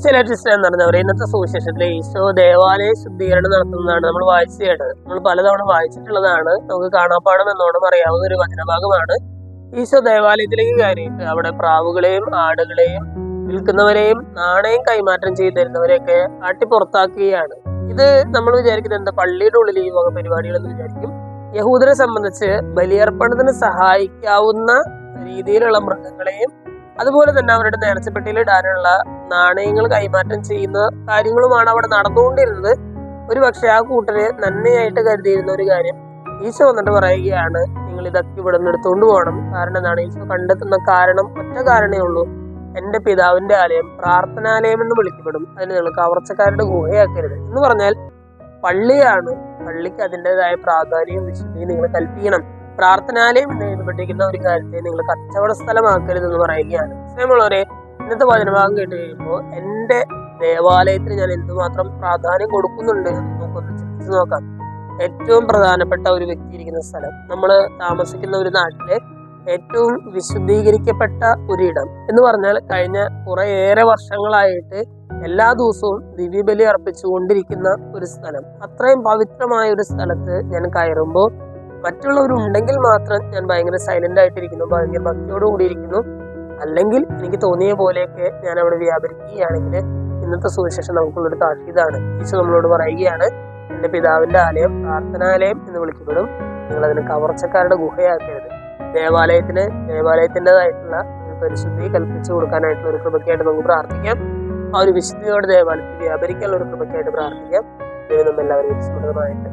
ചില ക്രിസ്ത്യൻ നടന്നവർ ഇന്നത്തെ സുവിശേഷത്തിലെ ഈശോ ദേവാലയ ശുദ്ധീകരണം നടത്തുന്നതാണ് നമ്മൾ വായിച്ചു കേട്ടത്. നമ്മൾ പലതവണ വായിച്ചിട്ടുള്ളതാണ്, നമുക്ക് കാണാപ്പാടം എന്നോണം അറിയാവുന്ന ഒരു വചനഭാഗമാണ്. ഈശോ ദേവാലയത്തിലേക്ക് കയറിയിട്ട് അവിടെ പ്രാവുകളെയും ആടുകളെയും വിൽക്കുന്നവരെയും നാണയം കൈമാറ്റം ചെയ്തു തരുന്നവരെയൊക്കെ ആട്ടി പുറത്താക്കുകയാണ്. ഇത് നമ്മൾ വിചാരിക്കുന്നത് എന്താ, പള്ളിയുടെ ഉള്ളിൽ ഈ വക പരിപാടികളെന്ന് വിചാരിക്കും. യഹൂദരെ സംബന്ധിച്ച് ബലിയർപ്പണത്തിന് സഹായിക്കാവുന്ന രീതിയിലുള്ള മൃഗങ്ങളെയും അതുപോലെ തന്നെ അവരുടെ നേർച്ചപ്പെട്ടിയിൽ ഇടാനുള്ള നാണയങ്ങൾ കൈമാറ്റം ചെയ്യുന്ന കാര്യങ്ങളുമാണ് അവിടെ നടന്നുകൊണ്ടിരുന്നത്. ഒരു പക്ഷെ ആ കൂട്ടര് നന്മയായിട്ട് കരുതിയിരുന്ന ഒരു കാര്യം ഈശോ വന്നിട്ട് പറയുകയാണ്, നിങ്ങൾ ഇതൊക്കെ ഇവിടെ നിന്ന് എടുത്തുകൊണ്ട് പോകണം. കാരണം എന്താണ്? ഈശോ കണ്ടെത്തുന്ന കാരണം ഒറ്റ കാരണമേ ഉള്ളൂ, എന്റെ പിതാവിന്റെ ആലയം പ്രാർത്ഥനാലയം എന്ന് വിളിക്കപ്പെടും, അതിന് നിങ്ങൾ കവർച്ചക്കാരുടെ ഗുഹയാക്കരുത് എന്ന് പറഞ്ഞാൽ പള്ളിയാണ്. പള്ളിക്ക് അതിൻ്റെതായ പ്രാധാന്യവും വിശുദ്ധിയും നിങ്ങൾ കൽപ്പിക്കണം. പ്രാർത്ഥനാലയം എന്ന് പഠിക്കുന്ന ഒരു കാര്യത്തെ നിങ്ങൾ കച്ചവട സ്ഥലമാക്കരുത് എന്ന് പറയുകയാണ്. സ്നേഹമുള്ളവരെ, ഇന്നത്തെ വചനഭാഗം കേട്ട് കഴിയുമ്പോൾ എന്റെ ദേവാലയത്തിന് ഞാൻ എന്തുമാത്രം പ്രാധാന്യം കൊടുക്കുന്നുണ്ട് എന്ന് നമുക്കൊന്ന് ചിന്തിച്ചു നോക്കാം. ഏറ്റവും പ്രധാനപ്പെട്ട ഒരു വ്യക്തി ഇരിക്കുന്ന സ്ഥലം, നമ്മൾ താമസിക്കുന്ന ഒരു നാട്ടിലെ ഏറ്റവും വിശുദ്ധീകരിക്കപ്പെട്ട ഒരിടം എന്ന് പറഞ്ഞാൽ കഴിഞ്ഞ കുറേയേറെ വർഷങ്ങളായിട്ട് എല്ലാ ദിവസവും ദിവ്യബലി അർപ്പിച്ചുകൊണ്ടിരിക്കുന്ന ഒരു സ്ഥലം. അത്രയും പവിത്രമായ ഒരു സ്ഥലത്ത് ഞാൻ കയറുമ്പോൾ മറ്റുള്ളവരുണ്ടെങ്കിൽ മാത്രം ഞാൻ ഭയങ്കര സൈലന്റ് ആയിട്ടിരിക്കുന്നു, ഭയങ്കര ഭക്തിയോട് കൂടിയിരിക്കുന്നു. അല്ലെങ്കിൽ എനിക്ക് തോന്നിയ പോലെയൊക്കെ ഞാൻ അവിടെ വ്യാപരിക്കുകയാണെങ്കിൽ ഇന്നത്തെ സുവിശേഷം നമുക്കുള്ളൊരു താക്കീതാണ്. ഈശോ നമ്മളോട് പറയുകയാണ്, എന്റെ പിതാവിന്റെ ആലയം പ്രാർത്ഥനാലയം എന്ന് വിളിക്കപ്പെടും, നിങ്ങൾ അതിന് കവർച്ചക്കാരുടെ ഗുഹയാക്കരുത്. ദേവാലയത്തിൻ്റെതായിട്ടുള്ള ഒരു പരിശുദ്ധി കൽപ്പിച്ചു കൊടുക്കാനായിട്ടുള്ള ഒരു കൃപയ്ക്കായിട്ട് നമുക്ക് പ്രാർത്ഥിക്കാം. ആ ഒരു വിശുദ്ധിയോടെ ദേവാലയത്തിൽ വ്യാപരിക്കാനുള്ള ഒരു കൃപയ്ക്കായിട്ട് പ്രാർത്ഥിക്കാം. ദൈവം നമ്മെല്ലാവരും സമൃദ്ധമായിട്ട്